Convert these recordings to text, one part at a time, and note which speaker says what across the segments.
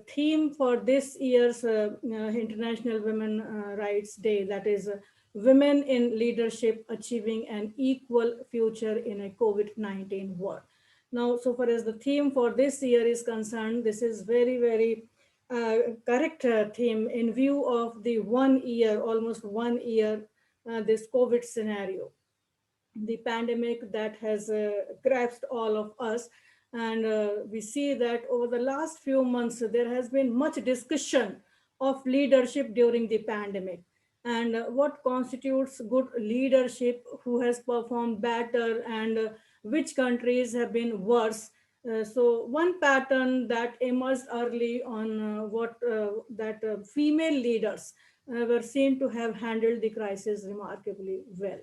Speaker 1: theme for this year's International Women Rights Day, that is Women in Leadership Achieving an Equal Future in a COVID-19 World. Now, so far as the theme for this year is concerned, this is very, very correct theme in view of the 1 year, almost 1 year, this COVID scenario, the pandemic that has grasped all of us. And we see that over the last few months, there has been much discussion of leadership during the pandemic, and what constitutes good leadership, who has performed better, and which countries have been worse. So one pattern that emerged early on, what that female leaders were seen to have handled the crisis remarkably well.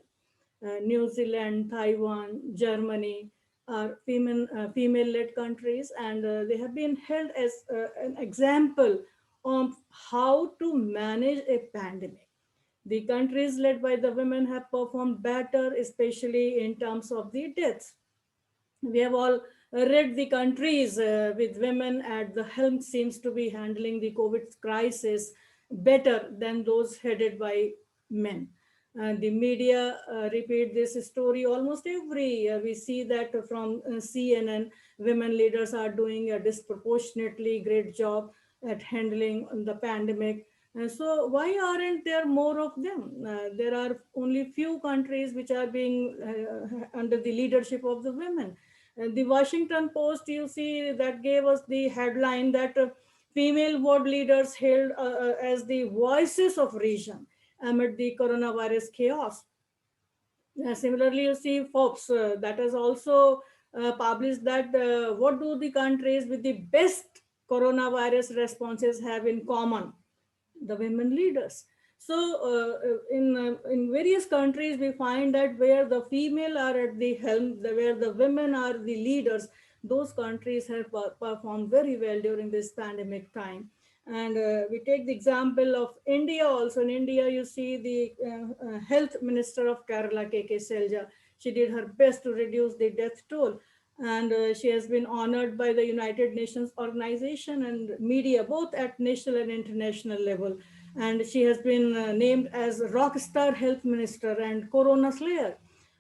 Speaker 1: New Zealand, Taiwan, Germany are female-led countries, and they have been held as an example of how to manage a pandemic. The countries led by the women have performed better, especially in terms of the deaths. We have all read the countries with women at the helm seems to be handling the COVID crisis better than those headed by men. And the media repeat this story almost every year. We see that from CNN, women leaders are doing a disproportionately great job at handling the pandemic. So why aren't there more of them? There are only few countries which are being under the leadership of the women. The Washington Post, you see, that gave us the headline that female world leaders hailed as the voices of reason amid the coronavirus chaos. Similarly, you see Forbes that has also published that what do the countries with the best coronavirus responses have in common? The women leaders. So in various countries, we find that where the female are at the helm, where the women are the leaders, those countries have performed very well during this pandemic time. And we take the example of India also. In India, you see the health minister of Kerala, KK Selja. She did her best to reduce the death toll, and she has been honored by the United Nations organization and media, both at national and international level. And she has been named as Rockstar Health Minister and Corona Slayer.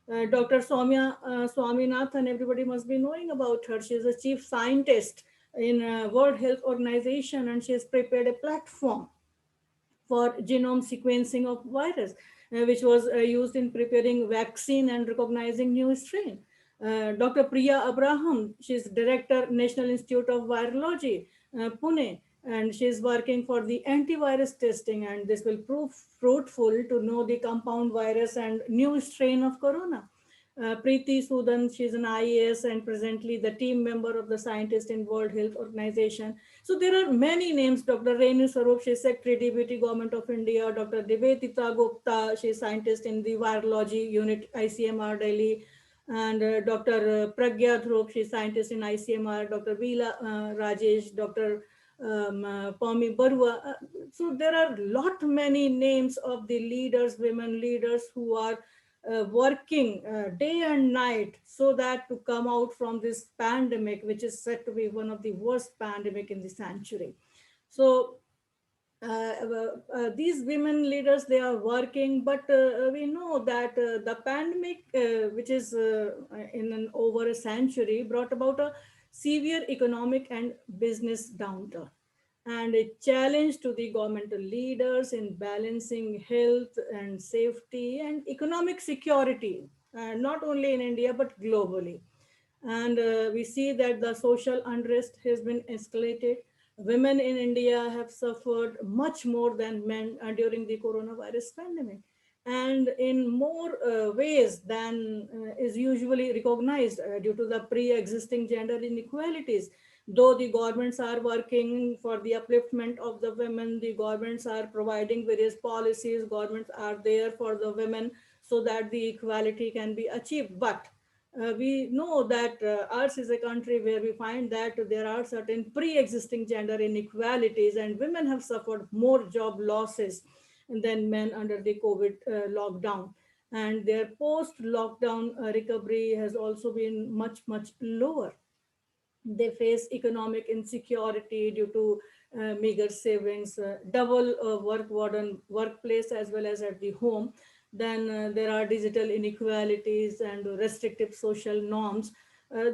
Speaker 1: Dr. Soumya Swaminathan, everybody must be knowing about her. She is a chief scientist in World Health Organization, and she has prepared a platform for genome sequencing of virus, which was used in preparing vaccine and recognizing new strain. Dr. Priya Abraham, she's director, National Institute of Virology, Pune, and she's working for the antivirus testing, and this will prove fruitful to know the compound virus and new strain of corona. Preeti Sudan, she's an IAS and presently the team member of the scientist in World Health Organization. So there are many names. Dr. Renu Sarup, she's Secretary Deputy Government of India. Dr. Nivedita Gupta, she's scientist in the virology unit ICMR Delhi. And Dr. Pragya Dhruv, she's scientist in ICMR. Dr. Veela Rajesh, Dr. Pami Barua. So there are lot many names of the leaders, women leaders who are working day and night so that to come out from this pandemic, which is said to be one of the worst pandemic in the century. So these women leaders, they are working, but we know that the pandemic, which is in an over a century, brought about a severe economic and business downturn, and a challenge to the governmental leaders in balancing health and safety and economic security, not only in India but globally. And we see that the social unrest has been escalated. Women in India have suffered much more than men during the coronavirus pandemic, and in more ways than is usually recognized due to the pre-existing gender inequalities. Though the governments are working for the upliftment of the women, the governments are providing various policies, governments are there for the women so that the equality can be achieved. But we know that ours is a country where we find that there are certain pre-existing gender inequalities, and women have suffered more job losses than men under the COVID lockdown. And their post-lockdown recovery has also been much, much lower. They face economic insecurity due to meager savings, double work burden workplace as well as at the home. Then there are digital inequalities and restrictive social norms.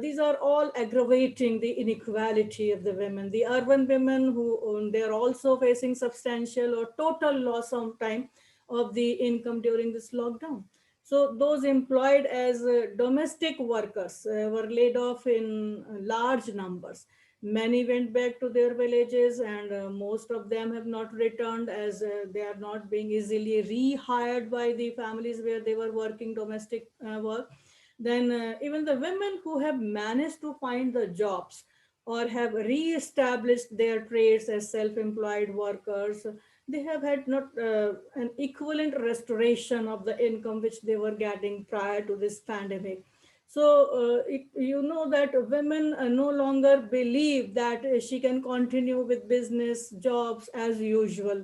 Speaker 1: These are all aggravating the inequality of the women. The urban women who they are also facing substantial or total loss of time of the income during this lockdown. So those employed as domestic workers were laid off in large numbers. Many went back to their villages, and most of them have not returned as they are not being easily rehired by the families where they were working domestic work. Then even the women who have managed to find the jobs or have re-established their trades as self-employed workers, they have had not an equivalent restoration of the income which they were getting prior to this pandemic. So you know that women no longer believe that she can continue with business jobs as usual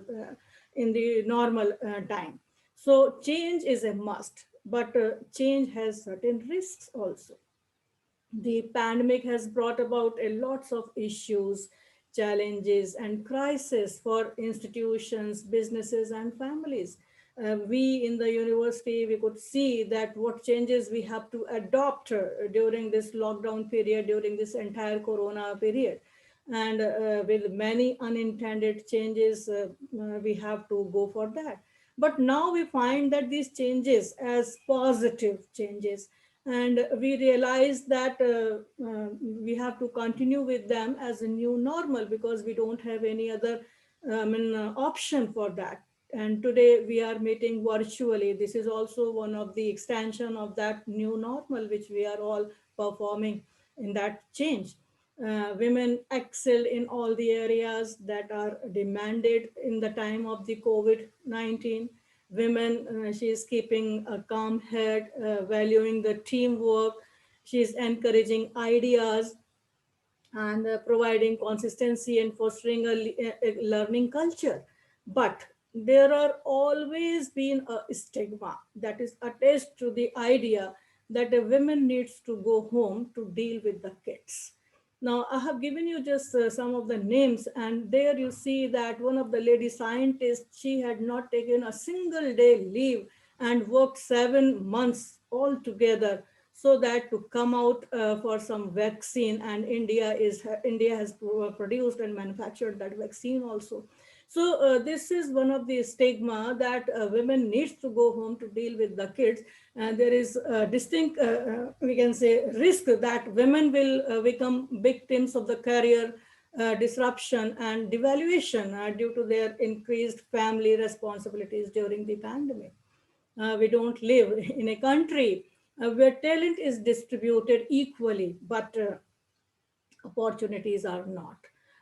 Speaker 1: in the normal time. So change is a must, but change has certain risks also. The pandemic has brought about a lots of issues, challenges, and crises for institutions, businesses, and families. We in the university, we could see that what changes we have to adopt during this lockdown period, during this entire corona period. And with many unintended changes, we have to go for that. But now we find that these changes as positive changes, and we realize that we have to continue with them as a new normal because we don't have any other option for that. And today we are meeting virtually. This is also one of the extension of that new normal which we are all performing in that change. Women excelled in all the areas that are demanded in the time of the COVID-19. Women, she is keeping a calm head, valuing the teamwork. She is encouraging ideas and providing consistency and fostering a learning culture. But there are always been a stigma that is attached to the idea that a woman needs to go home to deal with the kids. Now, I have given you just some of the names, and there you see that one of the lady scientists, she had not taken a single day leave and worked 7 months altogether so that to come out for some vaccine, and India has produced and manufactured that vaccine also. So this is one of the stigma that women needs to go home to deal with the kids, and there is a distinct we can say risk that women will become victims of the career disruption and devaluation due to their increased family responsibilities during the pandemic. We don't live in a country where talent is distributed equally, but opportunities are not.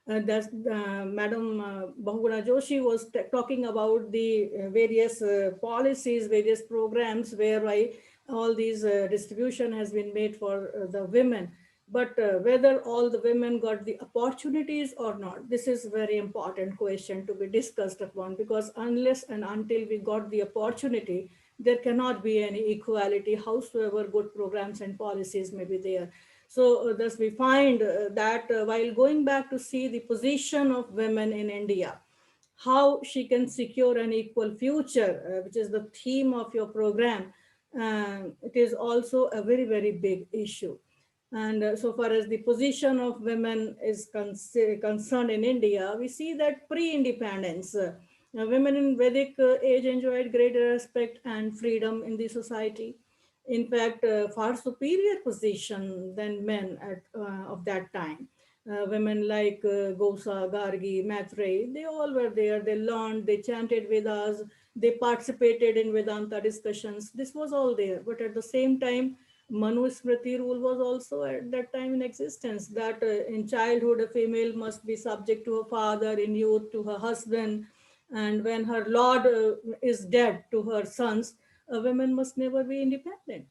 Speaker 1: Madam Bahuguna Joshi was talking about the various policies, various programs whereby all these distribution has been made for the women. But whether all the women got the opportunities or not, this is a very important question to be discussed upon, because unless and until we got the opportunity, there cannot be any equality, howsoever good programs and policies may be there. So thus we find that while going back to see the position of women in India, how she can secure an equal future, which is the theme of your program, it is also a very, very big issue. And so far as the position of women is concerned in India, we see that pre-independence, women in Vedic age enjoyed greater respect and freedom in the society. In fact, far superior position than men of that time. Women like Gosa, Gargi, Maitreyi, they all were there. They learned, they chanted Vedas, they participated in Vedanta discussions. This was all there. But at the same time, Manu Smriti rule was also at that time in existence, that in childhood a female must be subject to her father, in youth to her husband, and when her lord is dead, to her sons. A woman must never be independent.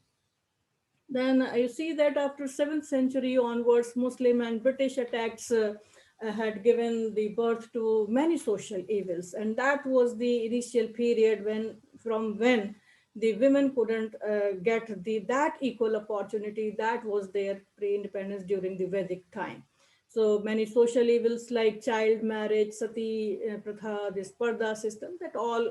Speaker 1: Then you see that after 7th century onwards, Muslim and British attacks had given the birth to many social evils, and that was the initial period when the women couldn't get that equal opportunity that was their pre-independence during the Vedic time. So many social evils like child marriage, sati pratha, this parda system, that all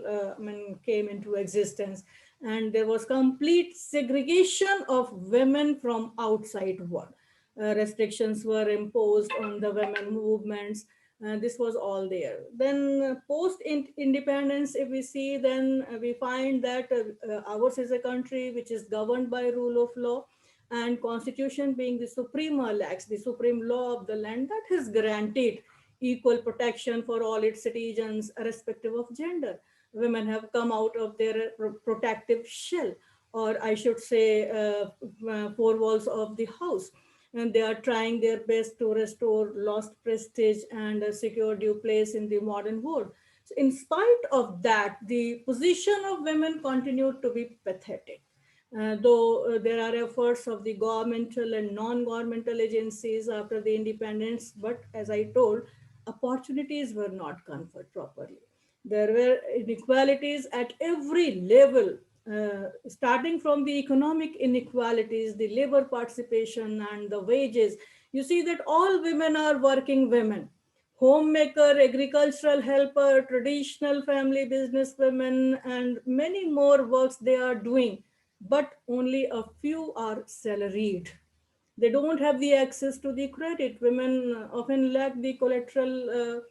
Speaker 1: came into existence. And there was complete segregation of women from outside world. Restrictions were imposed on the women movements. This was all there. Then post independence, if we see, then we find that ours is a country which is governed by rule of law, and constitution being the suprema lex, the supreme law of the land, that has granted equal protection for all its citizens irrespective of gender. Women have come out of their protective shell, or I should say four walls of the house, and they are trying their best to restore lost prestige and secure due place in the modern world. So in spite of that, the position of women continued to be pathetic. Though there are efforts of the governmental and non-governmental agencies after the independence, but as I told, opportunities were not conferred properly. There were inequalities at every level, starting from the economic inequalities, the labor participation, and the wages. You see that all women are working women. Homemaker, agricultural helper, traditional family business women, and many more works they are doing, but only a few are salaried. They don't have the access to the credit. Women often lack the collateral,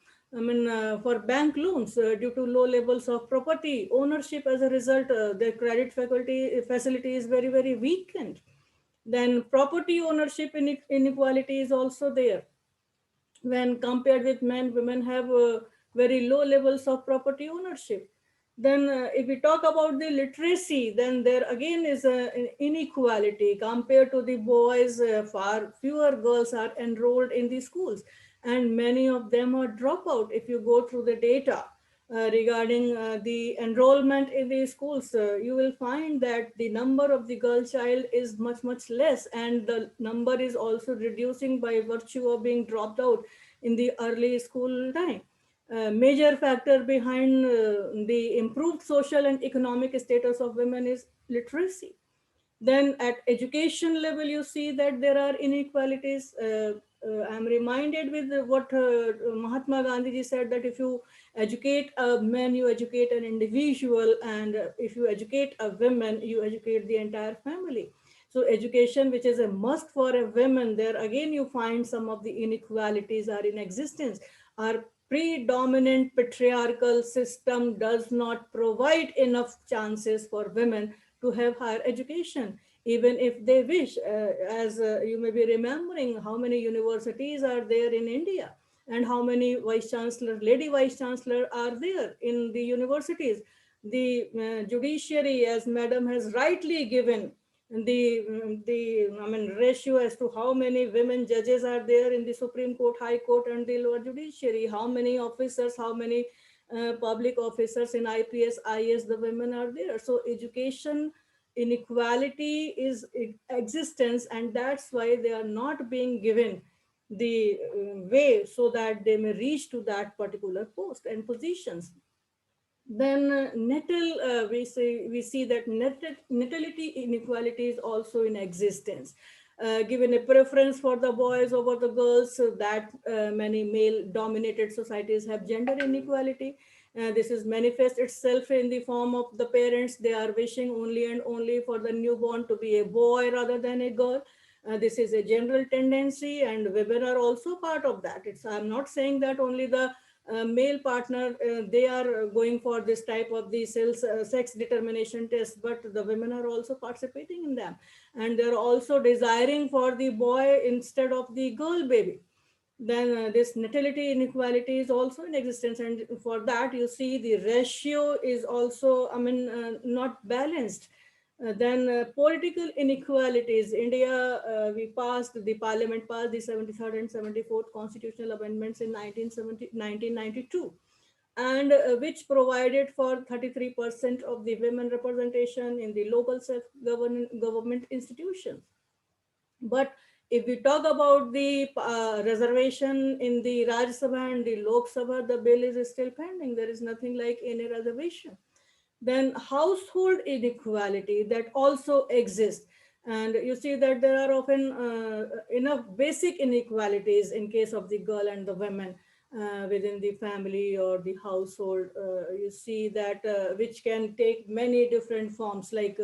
Speaker 1: for bank loans due to low levels of property ownership. As a result, their credit facility is very, very weakened. Then property ownership inequality is also there. When compared with men, women have very low levels of property ownership. Then if we talk about the literacy, then there again is an inequality. Compared to the boys, far fewer girls are enrolled in the schools, and many of them are dropout. If you go through the data regarding the enrollment in the schools, you will find that the number of the girl child is much, much less, and the number is also reducing by virtue of being dropped out in the early school time. Major factor behind the improved social and economic status of women is literacy. Then at education level, you see that there are inequalities. I'm reminded with what Mahatma Gandhi ji said, that if you educate a man, you educate an individual, and if you educate a woman, you educate the entire family. So education, which is a must for a woman, there again you find some of the inequalities are in existence. Our predominant patriarchal system does not provide enough chances for women to have higher education, even if they wish. As you may be remembering, how many universities are there in India, and how many lady vice chancellor are there in the universities. The judiciary, as Madam has rightly given, the ratio as to how many women judges are there in the Supreme Court, High Court, and the lower judiciary, how many officers, how many public officers in IPS, IS, the women are there. So education inequality is existence, and that's why they are not being given the way so that they may reach to that particular post and positions. Then we see that natality inequality is also in existence. Given a preference for the boys over the girls, so that many male dominated societies have gender inequality. This is manifest itself in the form of the parents, they are wishing only and only for the newborn to be a boy rather than a girl. This is a general tendency, and women are also part of that. I'm not saying that only the male partner, they are going for this type of the sex determination test, but the women are also participating in them, and they're also desiring for the boy instead of the girl baby. Then this natality inequality is also in existence, and for that you see the ratio is also, not balanced. Then political inequalities. India, the parliament passed the 73rd and 74th constitutional amendments in 1992, and which provided for 33% of the women representation in the local self-government institutions. But if we talk about the reservation in the Rajya Sabha and the Lok Sabha, the bill is still pending. There is nothing like any reservation. Then household inequality that also exists. And you see that there are often enough basic inequalities in case of the girl and the women within the family or the household. You see that which can take many different forms, like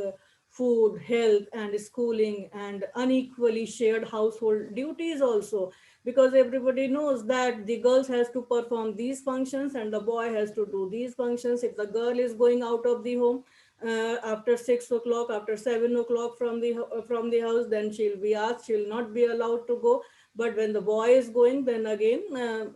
Speaker 1: food, health, and schooling, and unequally shared household duties also, because everybody knows that the girls has to perform these functions and the boy has to do these functions. If the girl is going out of the home after 6 o'clock, after 7 o'clock from the house, then she'll be asked, she'll not be allowed to go. But when the boy is going, then again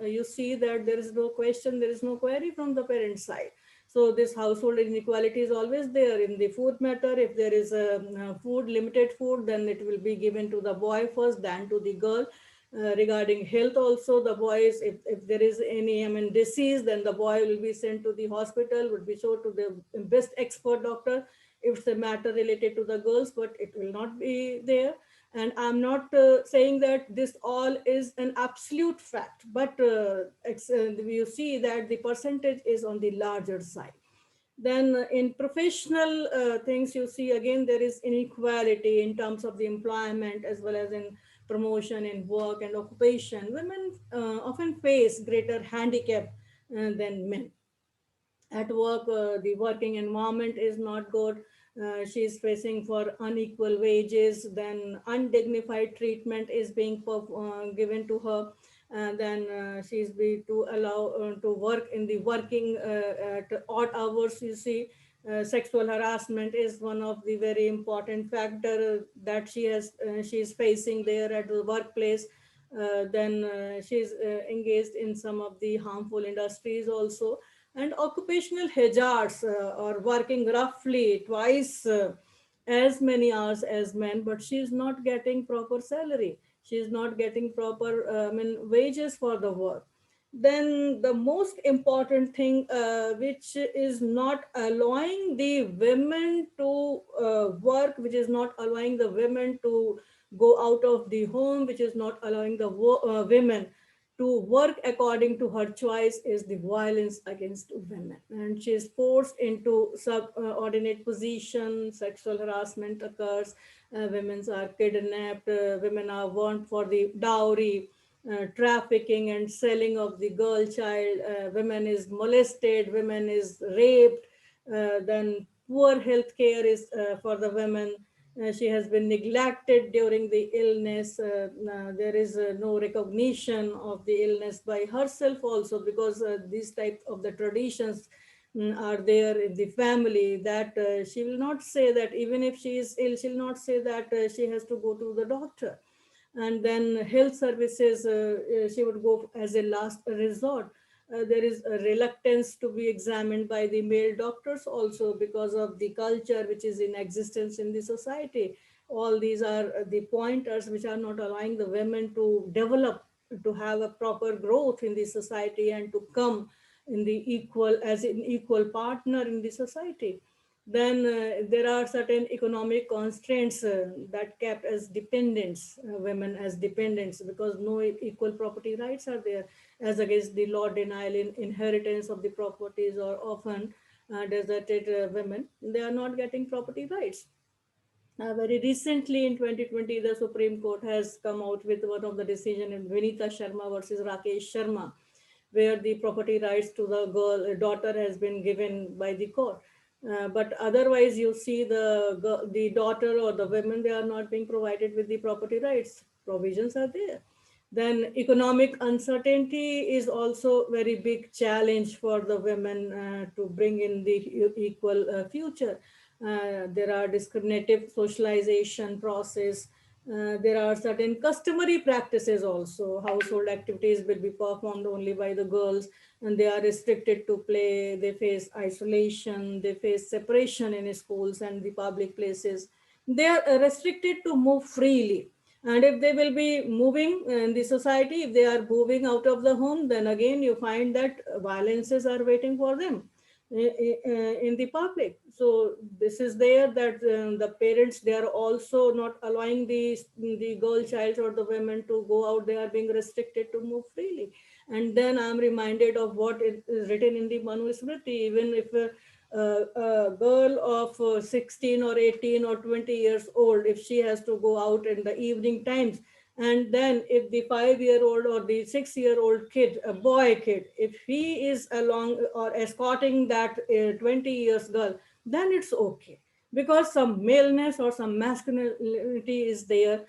Speaker 1: you see that there is no question, there is no query from the parents side. So this household inequality is always there. In the food matter, if there is a food, limited food, then it will be given to the boy first, then to the girl. Regarding health also, the boys, if there is any, I mean, disease, then the boy will be sent to the hospital, would be shown to the best expert doctor. If it's a matter related to the girls, but it will not be there. And I'm not saying that this all is an absolute fact, but you see that the percentage is on the larger side. Then in professional things, you see again there is inequality in terms of the employment as well as in promotion in work and occupation. Women often face greater handicap than men. At work, the working environment is not good. She's facing for unequal wages, then undignified treatment is being given to her. And then she's be to allow to work in the working at odd hours. You see, sexual harassment is one of the very important factor that she's facing there at the workplace. Then she's engaged in some of the harmful industries also. And occupational hazards, or working roughly twice as many hours as men, but she's not getting proper salary, she's not getting proper I mean wages for the work. Then the most important thing, which is not allowing the women to work, which is not allowing the women to go out of the home, which is not allowing the women to work according to her choice, is the violence against women. And she is forced into subordinate position, sexual harassment occurs, women are kidnapped, women are warned for the dowry, trafficking and selling of the girl child, women is molested, women is raped, then poor health care is for the women. She has been neglected during the illness. There is no recognition of the illness by herself also, because these types of the traditions are there in the family, that she will not say that even if she is ill, she'll not say that she has to go to the doctor. And then health services, she would go as a last resort. There is a reluctance to be examined by the male doctors also, because of the culture which is in existence in the society. All these are the pointers which are not allowing the women to develop, to have a proper growth in the society and to come in the equal, as an equal partner in the society. Then there are certain economic constraints that kept as dependents, women as dependents, because no equal property rights are there, as against the law denial in inheritance of the properties, or often deserted women, they are not getting property rights. Very recently in 2020, the Supreme Court has come out with one of the decision in Vinita Sharma versus Rakesh Sharma, where the property rights to the daughter has been given by the court. But otherwise, you see the daughter or the women, they are not being provided with the property rights. Provisions are there. Then economic uncertainty is also very big challenge for the women to bring in the equal future. There are discriminative socialization process. There are certain customary practices also. Household activities will be performed only by the girls, and they are restricted to play. They face isolation. They face separation in schools and the public places. They are restricted to move freely. And if they will be moving in the society, if they are moving out of the home, then again you find that violences are waiting for them in the public. So this is there that the parents, they are also not allowing the girl child or the women to go out. They are being restricted to move freely. And then I'm reminded of what is written in the Manu Smriti. Even if A girl of 16 or 18 or 20 years old, if she has to go out in the evening times, and then if the 5 year old or the 6 year old kid, a boy kid, if he is along or escorting that 20 years girl, then it's okay, because some maleness or some masculinity is there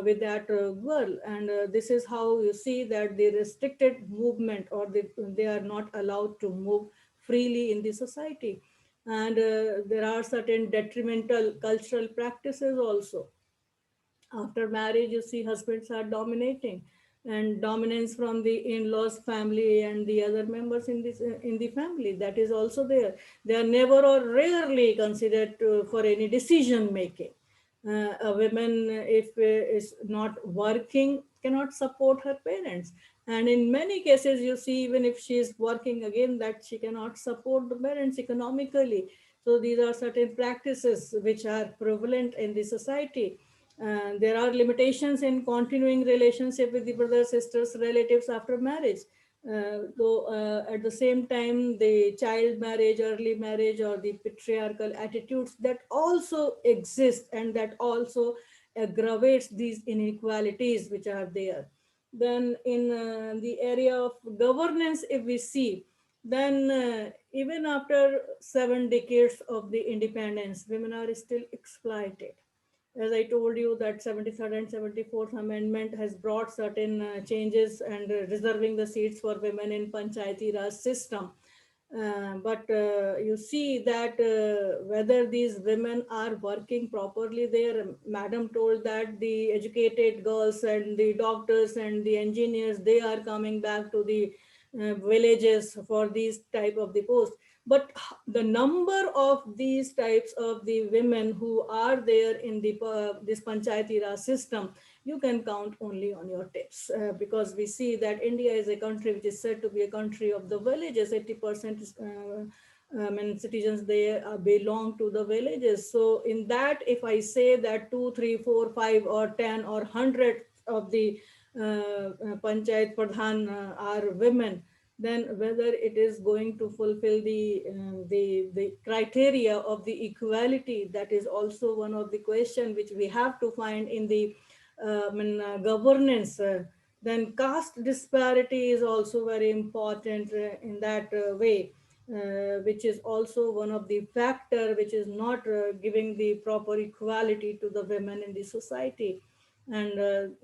Speaker 1: with that girl. And this is how you see that the restricted movement, or they are not allowed to move freely in the society. And there are certain detrimental cultural practices also. After marriage, you see husbands are dominating, and dominance from the in-laws family and the other members in the family, that is also there. They are never or rarely considered for any decision making. A woman, if is not working, cannot support her parents, and in many cases you see, even if she is working, again that she cannot support the parents economically. So these are certain practices which are prevalent in the society. There are limitations in continuing relationship with the brothers, sisters, relatives after marriage. Though at the same time, the child marriage, early marriage, or the patriarchal attitudes that also exist, and that also aggravates these inequalities which are there. Then in the area of governance, if we see, then even after 7 decades of the independence, women are still exploited. As I told you, that 73rd and 74th Amendment has brought certain changes, and reserving the seats for women in Panchayati Raj system. But you see that whether these women are working properly there. Madam told that the educated girls and the doctors and the engineers, they are coming back to the villages for these type of the posts. But the number of these types of the women who are there in the this Panchayati Raj system, you can count only on your tips, because we see that India is a country which is said to be a country of the villages. 80% is, and citizens, they belong to the villages. So in that, if I say that 2, 3, 4, 5, or 10 or 100 of the panchayat pradhan are women, then whether it is going to fulfill the criteria of the equality, that is also one of the question which we have to find in the governance. Then caste disparity is also very important in that way, which is also one of the factor which is not giving the proper equality to the women in the society. And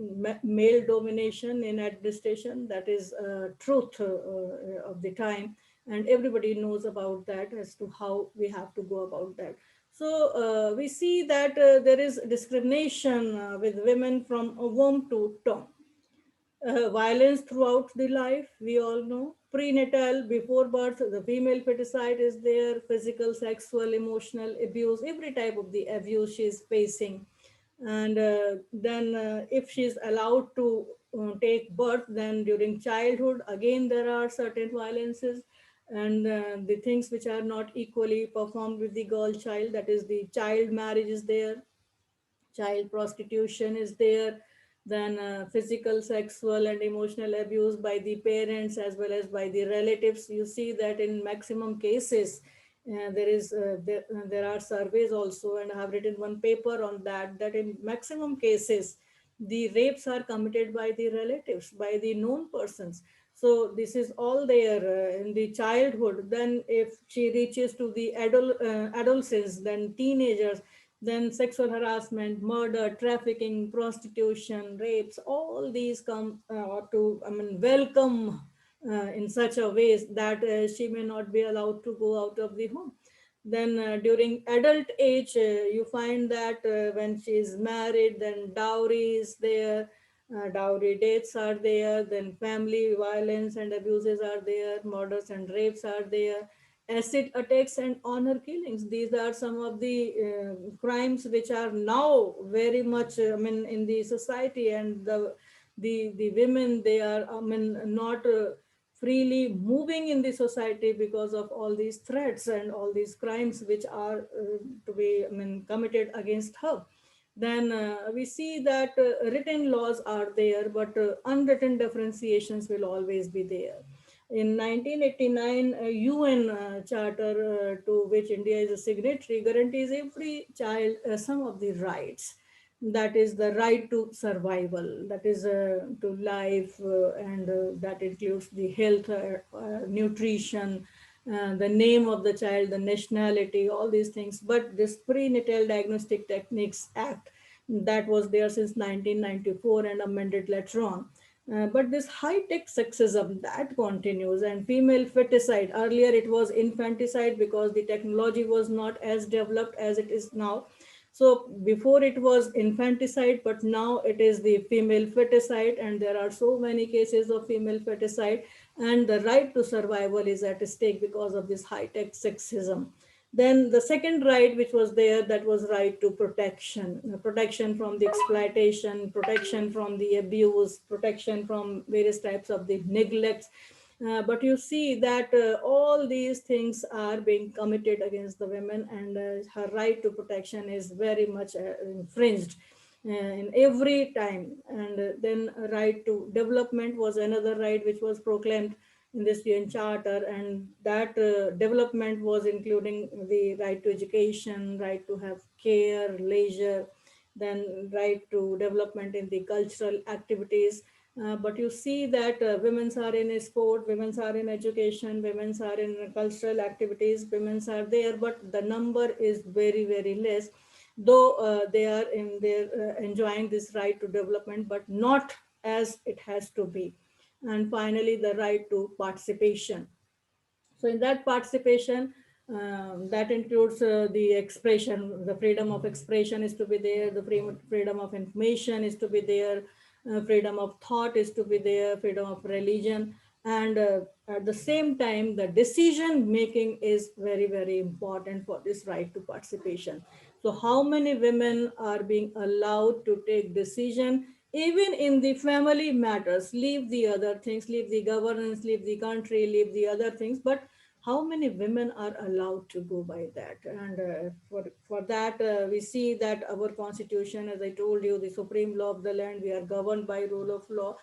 Speaker 1: male domination in administration, that is truth of the time, and everybody knows about that as to how we have to go about that. So we see that there is discrimination with women from womb to tomb. Violence throughout the life, we all know. Prenatal, before birth, the female feticide is there, physical, sexual, emotional abuse, every type of the abuse she is facing. And then, if she is allowed to take birth, then during childhood, again, there are certain violences. And the things which are not equally performed with the girl child, that is, the child marriage is there, child prostitution is there, then physical, sexual, and emotional abuse by the parents as well as by the relatives. You see that in maximum cases, there are surveys also, and I have written one paper on that, that in maximum cases, the rapes are committed by the relatives, by the known persons. So this is all there in the childhood. Then if she reaches to the adolescence, then teenagers, then sexual harassment, murder, trafficking, prostitution, rapes, all these come to, I mean, welcome in such a ways that she may not be allowed to go out of the home. Then during adult age, you find that when she is married, then dowry is there, dowry dates are there, then family violence and abuses are there, murders and rapes are there, acid attacks and honor killings. These are some of the crimes which are now very much, I mean, in the society, and the women, they are, I mean, not freely moving in the society because of all these threats and all these crimes which are to be, I mean, committed against her. Then we see that written laws are there, but unwritten differentiations will always be there. In 1989, a UN charter to which India is a signatory guarantees every child some of the rights. That is the right to survival, that is to life, and that includes the health, nutrition, the name of the child, the nationality, all these things. But this Prenatal Diagnostic Techniques Act, that was there since 1994 and amended later on. But this high-tech sexism that continues, and female feticide. Earlier it was infanticide because the technology was not as developed as it is now. So before it was infanticide, but now it is the female feticide, and there are so many cases of female feticide, and the right to survival is at stake because of this high-tech sexism. Then the second right which was there, that was right to protection, protection from the exploitation, protection from the abuse, protection from various types of the neglects. But you see that all these things are being committed against the women, and her right to protection is very much infringed in every time. And then right to development was another right which was proclaimed in this UN Charter, and that development was including the right to education, right to have care, leisure, then right to development in the cultural activities. But you see that women's are in sport, women's are in education, women's are in cultural activities, women's are there, but the number is very, very less. Though they are in their enjoying this right to development, but not as it has to be. And finally, the right to participation. So in that participation, that includes the expression, the freedom of expression is to be there, the freedom of information is to be there, freedom of thought is to be there, freedom of religion, and at the same time, the decision making is very, very important for this right to participation. So how many women are being allowed to take decision even in the family matters? Leave the other things, leave the governance, leave the country, leave the other things, but how many women are allowed to go by that? And for that, we see that our constitution, as I told you, the supreme law of the land, we are governed by rule of law.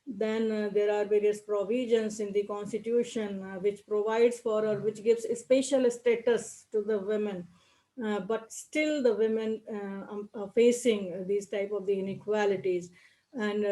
Speaker 1: Then there are various provisions in the constitution which provides for, or which gives a special status to the women. But still the women are facing these type of the inequalities, and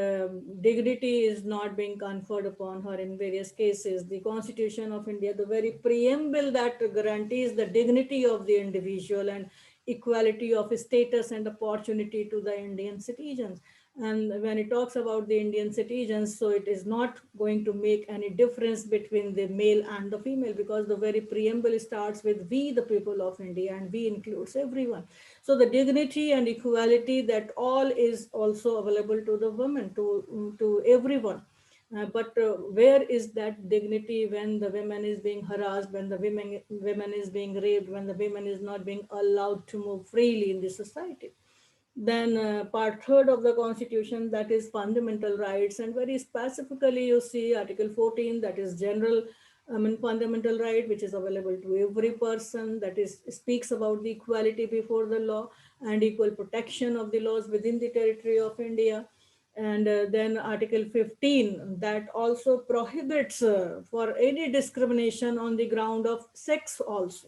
Speaker 1: dignity is not being conferred upon her in various cases. The Constitution of India, the very preamble that guarantees the dignity of the individual and equality of status and opportunity to the Indian citizens. And when it talks about the Indian citizens, so it is not going to make any difference between the male and the female, because the very preamble starts with we, the people of India, and we includes everyone. So the dignity and equality, that all is also available to the women, to everyone. But where is that dignity when the women is being harassed, when the women is being raped, when the women is not being allowed to move freely in the society? Then part third of the constitution, that is fundamental rights, and very specifically you see article 14, that is general, fundamental right, which is available to every person, that is speaks about the equality before the law and equal protection of the laws within the territory of India. And then article 15, that also prohibits for any discrimination on the ground of sex also.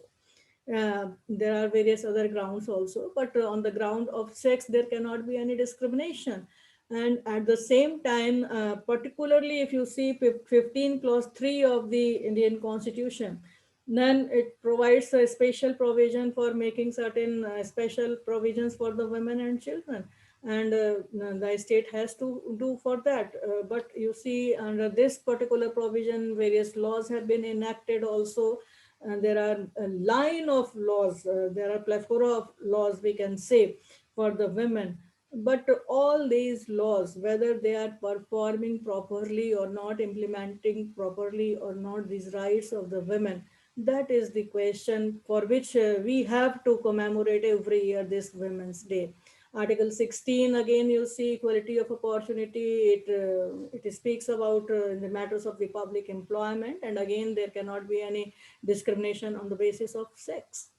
Speaker 1: There are various other grounds also, but on the ground of sex, there cannot be any discrimination. And at the same time, particularly if you see 15 clause 3 of the Indian Constitution, then it provides a special provision for making certain special provisions for the women and children. And the state has to do for that. But you see, under this particular provision, various laws have been enacted also, and there are a line of laws, there are plethora of laws, we can say, for the women. But all these laws, whether they are performing properly or not, implementing properly or not these rights of the women, that is the question for which we have to commemorate every year this Women's Day. Article 16, again, you see equality of opportunity. It speaks about the matters of the public employment, and again, there cannot be any discrimination on the basis of sex.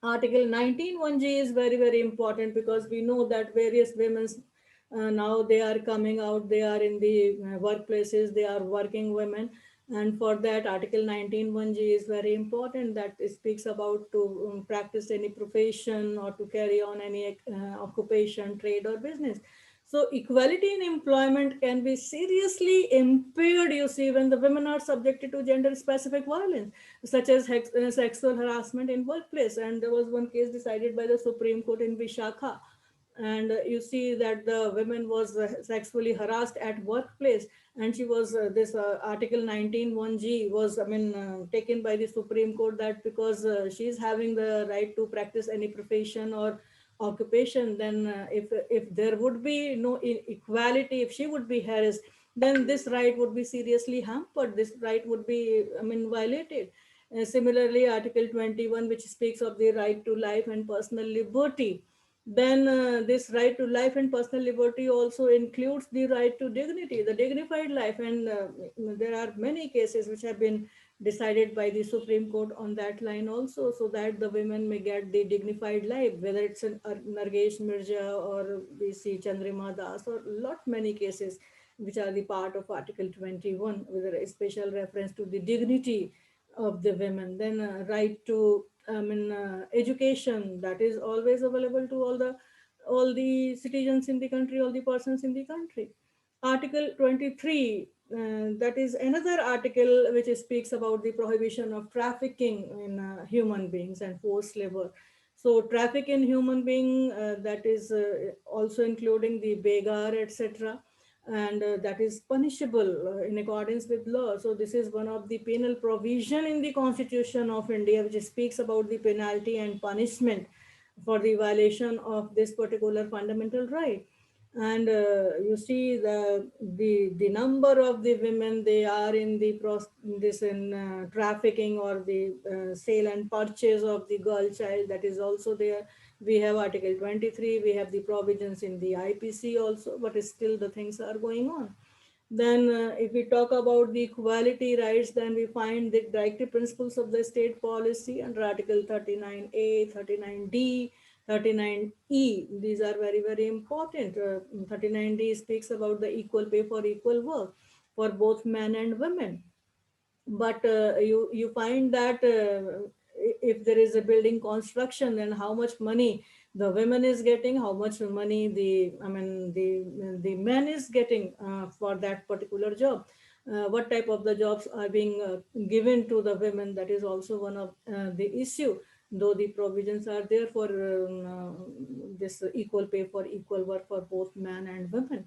Speaker 1: Article 19(1)(g) is very, very important, because we know that various women now they are coming out, they are in the workplaces, they are working women. And for that, Article 19(1)(g) is very important, that it speaks about to practice any profession or to carry on any occupation, trade, or business. So equality in employment can be seriously impaired, you see, when the women are subjected to gender-specific violence, such as sexual harassment in workplace. And there was one case decided by the Supreme Court in Vishakha, and you see that the woman was sexually harassed at workplace, and she was this Article 19(1)(g) was, I mean, taken by the Supreme Court, that because she is having the right to practice any profession or occupation, then if there would be no equality, if she would be harassed, then this right would be seriously hampered, this right would be, I mean, violated. Similarly, Article 21, which speaks of the right to life and personal liberty, then this right to life and personal liberty also includes the right to dignity, the dignified life. And there are many cases which have been decided by the Supreme Court on that line also, so that the women may get the dignified life, whether it's an Nargesh Mirza, or we see Chandrima Das, or lot many cases which are the part of Article 21, with a special reference to the dignity of the women. Then right to, I mean, education, that is always available to all the citizens in the country, all the persons in the country. Article 23, that is another article which speaks about the prohibition of trafficking in human beings and forced labor. So traffic in human being, that is also including the begar, etc., and that is punishable in accordance with law. So this is one of the penal provision in the Constitution of India, which speaks about the penalty and punishment for the violation of this particular fundamental right. And you see the number of the women they are in the this in trafficking, or the sale and purchase of the girl child, that is also there. We have Article 23, we have the provisions in the IPC also, but still the things are going on. Then, if we talk about the equality rights, then we find the directive principles of the state policy under Article 39A, 39D, 39E. These are very, very important. 39D speaks about the equal pay for equal work for both men and women. But you find that if there is a building construction, then how much money the women is getting, how much money the, I mean, the man is getting for that particular job, what type of the jobs are being given to the women, that is also one of the issue, though the provisions are there for this equal pay for equal work for both men and women.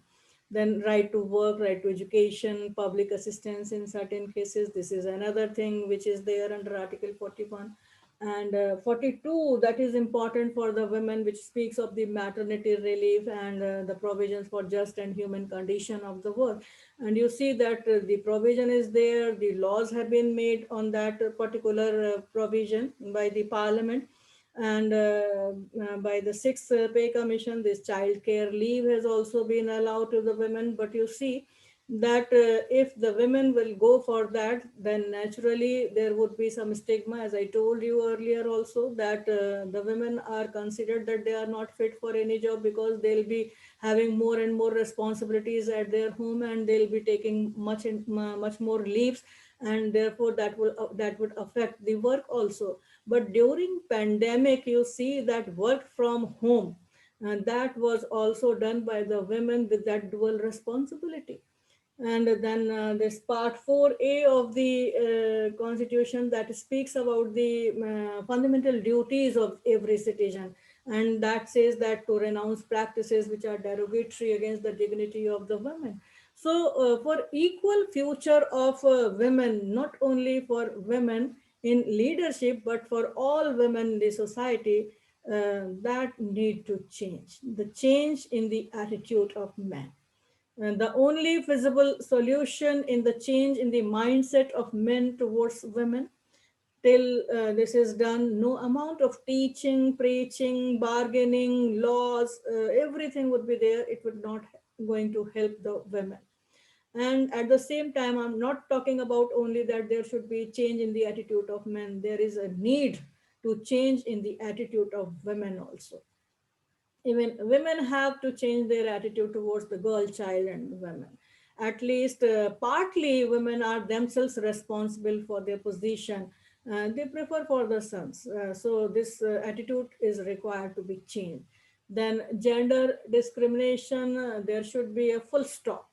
Speaker 1: Then right to work, right to education, public assistance in certain cases, this is another thing which is there under Article 41. And 42, that is important for the women, which speaks of the maternity relief and the provisions for just and human condition of the work. And you see that the provision is there, the laws have been made on that particular provision by the parliament. And by the sixth pay commission, this child care leave has also been allowed to the women. But you see that if the women will go for that, then naturally there would be some stigma, as I told you earlier also, that the women are considered that they are not fit for any job, because they'll be having more and more responsibilities at their home, and they'll be taking much more leaves, and therefore that would affect the work also. But during pandemic, you see that work from home, and that was also done by the women with that dual responsibility. And then this part 4A of the Constitution, that speaks about the fundamental duties of every citizen, and that says that to renounce practices which are derogatory against the dignity of the women. So for equal future of women, not only for women in leadership, but for all women in the society, that need to change, the change in the attitude of men. And the only visible solution in the change in the mindset of men towards women, till this is done, no amount of teaching, preaching, bargaining, laws, everything would be there. It would not going to help the women. And at the same time, I'm not talking about only that there should be change in the attitude of men. There is a need to change in the attitude of women also. Even women have to change their attitude towards the girl child and women. At least partly women are themselves responsible for their position. They prefer for the sons. So this attitude is required to be changed. Then gender discrimination, there should be a full stop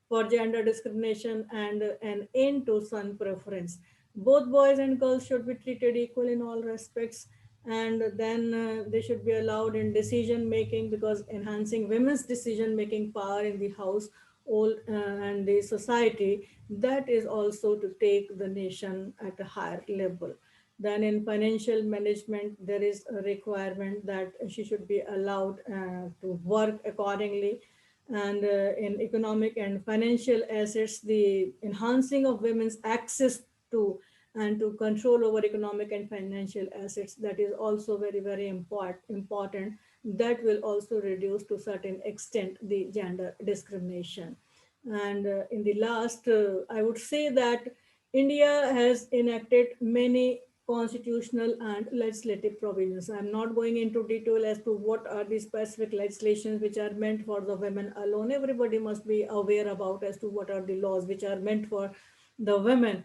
Speaker 1: for gender discrimination and an end to son preference. Both boys and girls should be treated equal in all respects, and then they should be allowed in decision making, because enhancing women's decision making power in the house all, and the society, that is also to take the nation at a higher level. Then in financial management, there is a requirement that she should be allowed to work accordingly. And in economic and financial assets, the enhancing of women's access to and to control over economic and financial assets, that is also very very important. That will also reduce to certain extent the gender discrimination. And in the last, I would say that India has enacted many constitutional and legislative provisions. I'm not going into detail as to what are the specific legislations which are meant for the women alone. Everybody must be aware about as to what are the laws which are meant for the women,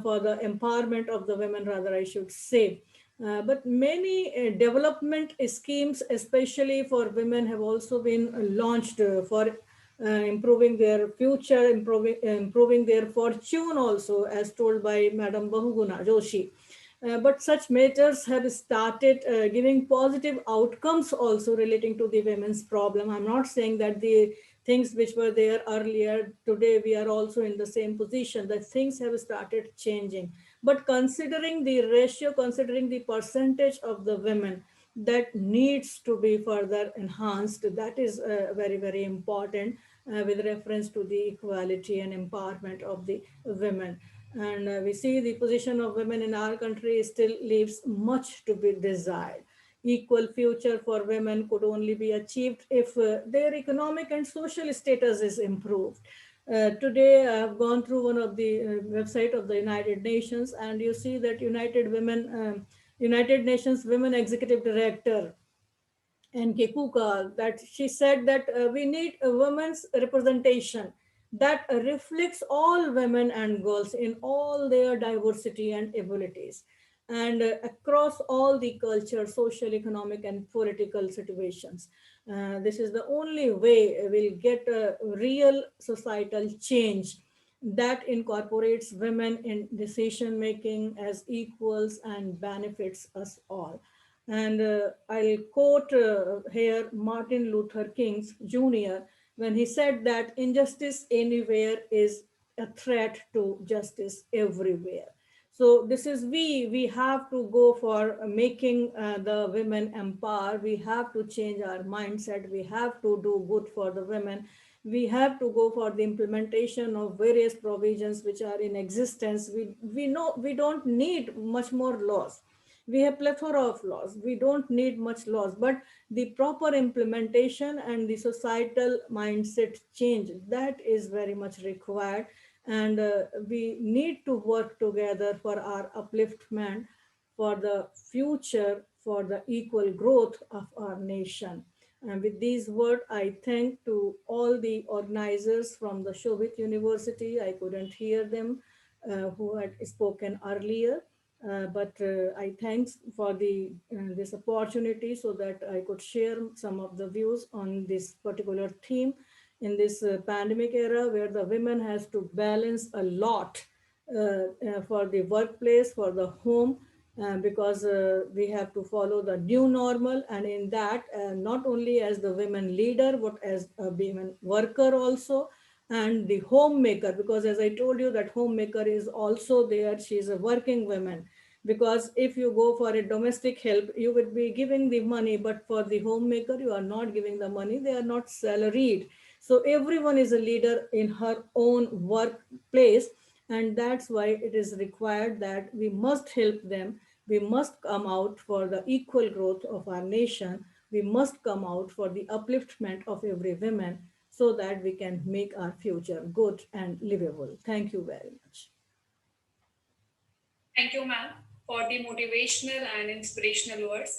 Speaker 1: for the empowerment of the women, rather, I should say. But many development schemes, especially for women, have also been launched for improving their future, improving their fortune also, as told by Madam Bahuguna Joshi. But such measures have started giving positive outcomes also relating to the women's problem. I'm not saying that the things which were there earlier, today we are also in the same position, that things have started changing. But considering the ratio, considering the percentage of the women that needs to be further enhanced, that is very, very important with reference to the equality and empowerment of the women. And we see the position of women in our country still leaves much to be desired. Equal future for women could only be achieved if their economic and social status is improved. Today, I have gone through one of the website of the United Nations, and you see that United Nations Women Executive Director and Kekuka, that she said that we need a women's representation that reflects all women and girls in all their diversity and abilities, and across all the culture, social, economic, and political situations. This is the only way we'll get a real societal change that incorporates women in decision making as equals and benefits us all. And I'll quote here Martin Luther King Jr. when he said that injustice anywhere is a threat to justice everywhere. So this is we have to go for making the women empower. We have to change our mindset. We have to do good for the women. We have to go for the implementation of various provisions which are in existence. We know we don't need much more laws. We have plethora of laws. We don't need much laws, but the proper implementation and the societal mindset change, that is very much required. And we need to work together for our upliftment, for the future, for the equal growth of our nation. And with these words, I thank to all the organizers from the Shobit University. I couldn't hear them who had spoken earlier. But I thanks for the this opportunity so that I could share some of the views on this particular theme in this pandemic era, where the women has to balance a lot for the workplace, for the home, because we have to follow the new normal. And in that, not only as the women leader, but as a women worker also, and the homemaker, because as I told you that homemaker is also there, she is a working woman. Because if you go for a domestic help, you would be giving the money, but for the homemaker you are not giving the money, they are not salaried. So everyone is a leader in her own workplace, and that's why it is required that we must help them. We must come out for the equal growth of our nation. We must come out for the upliftment of every woman, so that we can make our future good and livable. Thank you very much.
Speaker 2: Thank you, ma'am, for the motivational and inspirational words.